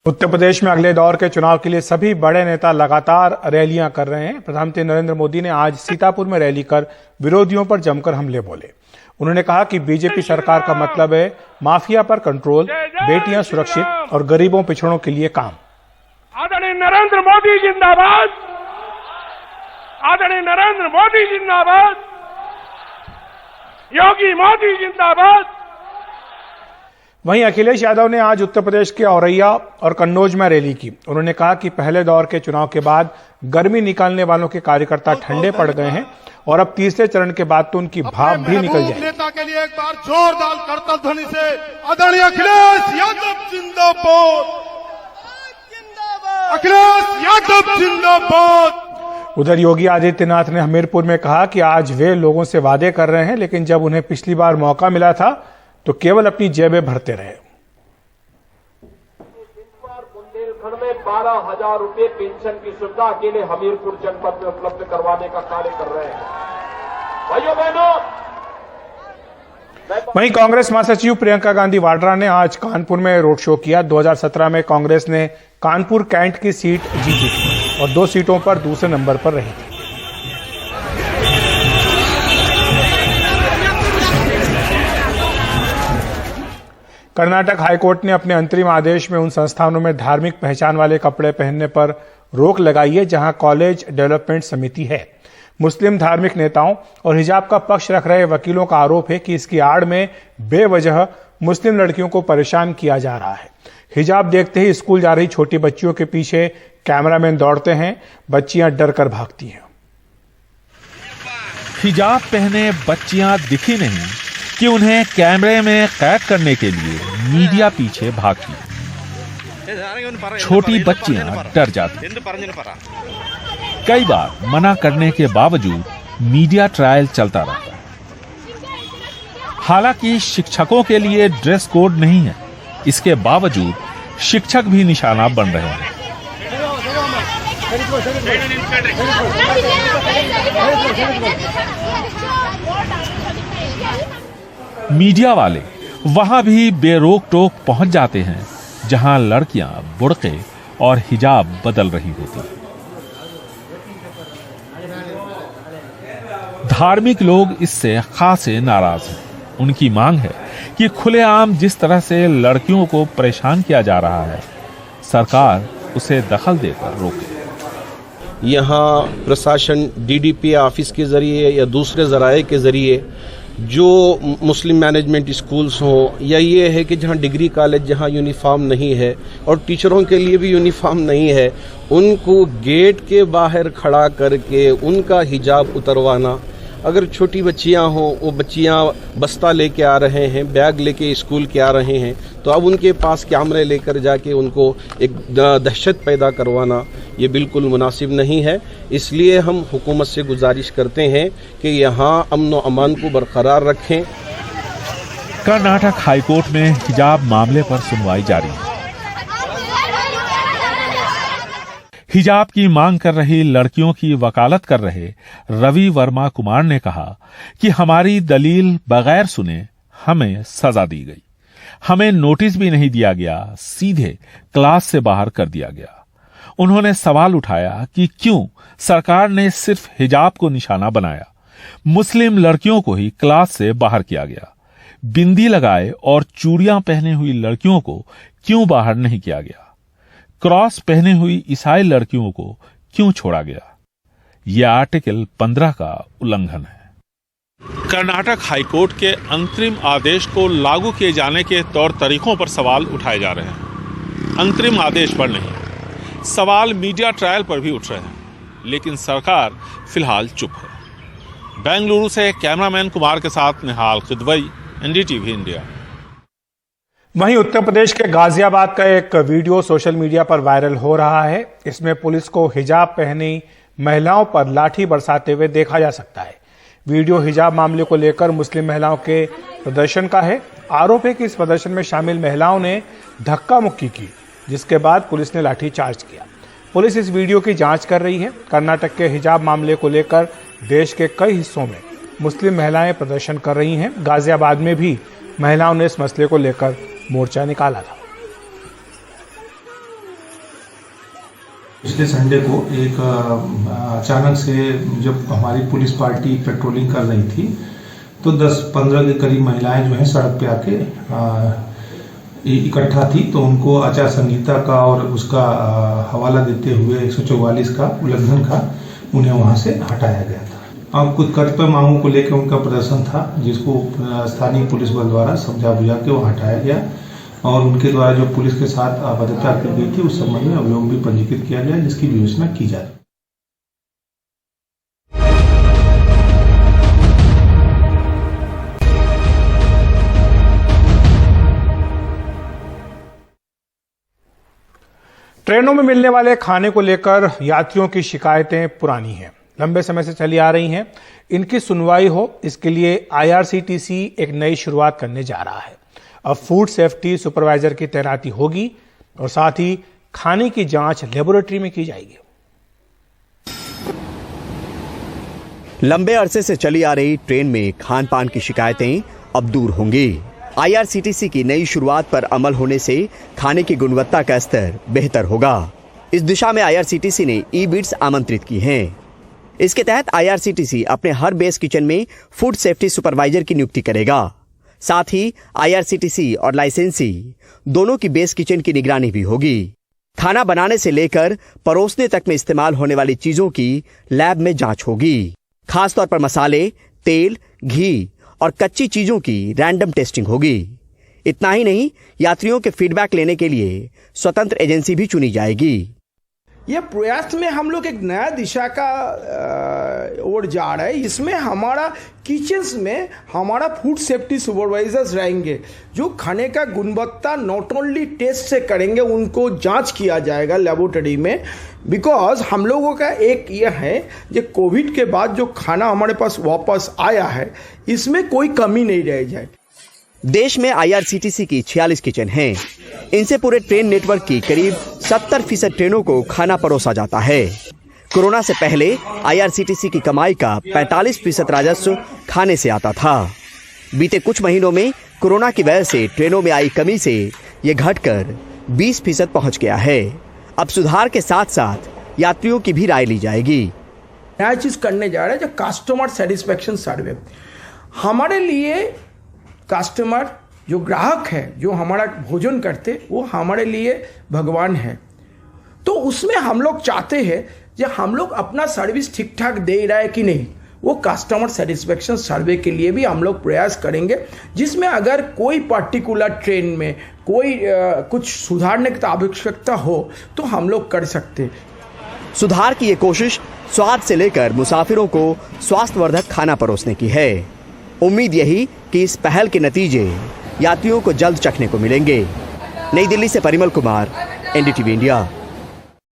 उत्तर प्रदेश में अगले दौर के चुनाव के लिए सभी बड़े नेता लगातार रैलियां कर रहे हैं। प्रधानमंत्री नरेंद्र मोदी ने आज सीतापुर में रैली कर विरोधियों पर जमकर हमले बोले। उन्होंने कहा कि बीजेपी सरकार का मतलब है माफिया पर कंट्रोल, बेटियां सुरक्षित और गरीबों पिछड़ों के लिए काम। आदरणीय नरेंद्र मोदी जिंदाबाद, आदरणीय नरेंद्र मोदी जिंदाबाद, योगी मोदी जिंदाबाद। वहीं अखिलेश यादव ने आज उत्तर प्रदेश के औरैया और कन्नौज में रैली की। उन्होंने कहा कि पहले दौर के चुनाव के बाद गर्मी निकालने वालों के कार्यकर्ता ठंडे पड़ गए हैं और अब तीसरे चरण के बाद तो उनकी भाप भी निकल जाएगी। नेता के लिए एक बार जोरदार करतल ध्वनि से आदरणीय अखिलेश यादव जिंदाबाद, अखिलेश यादव जिंदाबाद। उधर योगी आदित्यनाथ ने हमीरपुर में कहा कि आज वे लोगों से वादे कर रहे हैं, लेकिन जब उन्हें पिछली बार मौका मिला था तो केवल अपनी जेबें भरते रहे। बुंदेलखंड में 12,000 रुपए पेंशन की सुविधा अकेले हमीरपुर जनपद में उपलब्ध करवाने का कार्य कर रहे हैं। भाइयों बहनों, वहीं कांग्रेस महासचिव प्रियंका गांधी वाड्रा ने आज कानपुर में रोड शो किया। 2017 में कांग्रेस ने कानपुर कैंट की सीट जीती थी और 2 सीटों पर दूसरे नंबर पर रही थी। कर्नाटक हाईकोर्ट ने अपने अंतरिम आदेश में उन संस्थानों में धार्मिक पहचान वाले कपड़े पहनने पर रोक लगाई है जहां कॉलेज डेवलपमेंट समिति है। मुस्लिम धार्मिक नेताओं और हिजाब का पक्ष रख रहे वकीलों का आरोप है कि इसकी आड़ में बेवजह मुस्लिम लड़कियों को परेशान किया जा रहा है। हिजाब देखते ही स्कूल जा रही छोटी बच्चियों के पीछे कैमरामैन दौड़ते हैं, बच्चियां डर कर भागती हैं। हिजाब पहने बच्चियां दिखी नहीं कि उन्हें कैमरे में कैद करने के लिए मीडिया पीछे भागती है। छोटी बच्चियां डर जाती। कई बार मना करने के बावजूद मीडिया ट्रायल चलता रहता है। हालांकि शिक्षकों के लिए ड्रेस कोड नहीं है, इसके बावजूद शिक्षक भी निशाना बन रहे हैं। मीडिया वाले वहां भी बेरोक टोक पहुंच जाते हैं जहां लड़कियां बुर्के और हिजाब बदल रही होती हैं। धार्मिक लोग इससे खासे नाराज हैं। उनकी मांग है कि खुलेआम जिस तरह से लड़कियों को परेशान किया जा रहा है, सरकार उसे दखल देकर रोके। यहाँ प्रशासन डीडीपी ऑफिस के जरिए या दूसरे जराये के जरिए जो मुस्लिम मैनेजमेंट स्कूल्स हों या ये है कि जहाँ डिग्री कॉलेज जहाँ यूनिफॉर्म नहीं है और टीचरों के लिए भी यूनिफॉर्म नहीं है, उनको गेट के बाहर खड़ा करके उनका हिजाब उतरवाना। अगर छोटी बच्चियां हों, वो बच्चियां बस्ता लेके आ रहे हैं, बैग लेके स्कूल के आ रहे हैं, तो अब उनके पास कैमरे लेकर जाके उनको एक दहशत पैदा करवाना ये बिल्कुल मुनासिब नहीं है। इसलिए हम हुकूमत से गुजारिश करते हैं कि यहाँ अमन व अमान को बरकरार रखें। कर्नाटक हाईकोर्ट में हिजाब मामले पर सुनवाई जारी है। हिजाब की मांग कर रही लड़कियों की वकालत कर रहे रवि वर्मा कुमार ने कहा कि हमारी दलील बगैर सुने हमें सजा दी गई। हमें नोटिस भी नहीं दिया गया, सीधे क्लास से बाहर कर दिया गया। उन्होंने सवाल उठाया कि क्यों सरकार ने सिर्फ हिजाब को निशाना बनाया, मुस्लिम लड़कियों को ही क्लास से बाहर किया गया। बिंदी लगाए और चूड़ियां पहने हुई लड़कियों को क्यों बाहर नहीं किया गया? क्रॉस पहने हुई ईसाई लड़कियों को क्यों छोड़ा गया? यह आर्टिकल 15 का उल्लंघन है। कर्नाटक हाईकोर्ट के अंतरिम आदेश को लागू किए जाने के तौर तरीकों पर सवाल उठाए जा रहे हैं। अंतरिम आदेश पर नहीं, सवाल मीडिया ट्रायल पर भी उठ रहे हैं, लेकिन सरकार फिलहाल चुप है। बेंगलुरु से कैमरामैन कुमार के साथ निहाल किदवई, एनडीटीवी इंडिया। वहीं उत्तर प्रदेश के गाजियाबाद का एक वीडियो सोशल मीडिया पर वायरल हो रहा है। इसमें पुलिस को हिजाब पहनी महिलाओं पर लाठी बरसाते हुए देखा जा सकता है। वीडियो हिजाब मामले को लेकर मुस्लिम महिलाओं के प्रदर्शन का है। आरोप है कि इस प्रदर्शन में शामिल महिलाओं ने धक्का मुक्की की, जिसके बाद पुलिस ने लाठीचार्ज किया। पुलिस इस वीडियो की जांच कर रही है। कर्नाटक के हिजाब मामले को लेकर देश के कई हिस्सों में मुस्लिम महिलाएं प्रदर्शन कर रही हैं। गाजियाबाद में भी महिलाओं ने इस मसले को लेकर मोर्चा निकाला था। पिछले संडे को एक अचानक से जब हमारी पुलिस पार्टी पेट्रोलिंग कर रही थी तो 10-15 के करीब महिलाएं जो हैं सड़क पे आके इकट्ठा थी, तो उनको आचार संहिता का और उसका हवाला देते हुए 144 का उल्लंघन का उन्हें वहां से हटाया गया था। अब कुछ कतिपय मांगों को लेकर उनका प्रदर्शन था, जिसको स्थानीय पुलिस बल द्वारा समझा बुझा के वो हटाया गया और उनके द्वारा जो पुलिस के साथ अभद्रता की गई थी उस संबंध में अभियोग भी पंजीकृत किया गया, जिसकी विवेचना की जा रही है। ट्रेनों में मिलने वाले खाने को लेकर यात्रियों की शिकायतें पुरानी हैं, लंबे समय से चली आ रही हैं। इनकी सुनवाई हो, इसके लिए आईआरसीटीसी एक नई शुरुआत करने जा रहा है। अब फूड सेफ्टी सुपरवाइजर की तैनाती होगी और साथ ही खाने की जांच लेबोरेटरी में की जाएगी। लंबे अरसे से चली आ रही ट्रेन में खान पान की शिकायतें अब दूर होंगी। आईआरसीटीसी की नई शुरुआत पर अमल होने से खाने की गुणवत्ता का स्तर बेहतर होगा। इस दिशा में आईआरसीटीसी ने ई-बिट्स आमंत्रित की हैं। इसके तहत आईआरसीटीसी अपने हर बेस किचन में फूड सेफ्टी सुपरवाइजर की नियुक्ति करेगा। साथ ही आईआरसीटीसी और लाइसेंसी दोनों की बेस किचन की निगरानी भी होगी। खाना बनाने से लेकर परोसने तक में इस्तेमाल होने वाली चीजों की लैब में जांच होगी। खासतौर पर मसाले, तेल, घी और कच्ची चीजों की रैंडम टेस्टिंग होगी। इतना ही नहीं, यात्रियों के फीडबैक लेने के लिए स्वतंत्र एजेंसी भी चुनी जाएगी। यह प्रयास में हम लोग एक नया दिशा का ओर जा रहे हैं। इसमें हमारा किचन्स में हमारा फूड सेफ्टी सुपरवाइजर्स रहेंगे, जो खाने का गुणवत्ता नॉट ओनली टेस्ट से करेंगे, उनको जांच किया जाएगा लेबोरेटरी में। बिकॉज हम लोगों का एक यह है, जो कोविड के बाद जो खाना हमारे पास वापस आया है, इसमें कोई कमी नहीं रह जाए। देश में आईआरसीटीसी की 46 किचन हैं। इनसे पूरे ट्रेन नेटवर्क की करीब 70% ट्रेनों को खाना परोसा जाता है। कोरोना से पहले आईआरसीटीसी की कमाई का 45% राजस्व खाने से आता था। बीते कुछ महीनों में कोरोना की वजह से ट्रेनों में आई कमी से ये घटकर 20% पहुंच गया है। अब सुधार के साथ साथ यात्रियों की भी राय ली जाएगी। नया चीज करने जा रहे हैं, जो कस्टमर सेटिस्फेक्शन सर्वे। हमारे लिए कस्टमर, जो ग्राहक है, जो हमारा भोजन करते, वो हमारे लिए भगवान है। तो उसमें हम लोग चाहते हैं कि हम लोग अपना सर्विस ठीक ठाक दे रहा है कि नहीं, वो कस्टमर सेटिस्फेक्शन सर्वे के लिए भी हम लोग प्रयास करेंगे, जिसमें अगर कोई पर्टिकुलर ट्रेन में कोई कुछ सुधारने की आवश्यकता हो तो हम लोग कर सकते हैं। सुधार की ये कोशिश स्वाद से लेकर मुसाफिरों को स्वास्थ्यवर्धक खाना परोसने की है। उम्मीद यही कि इस पहल के नतीजे यात्रियों को जल्द चखने को मिलेंगे। नई दिल्ली से परिमल कुमार, एनडीटीवी इंडिया।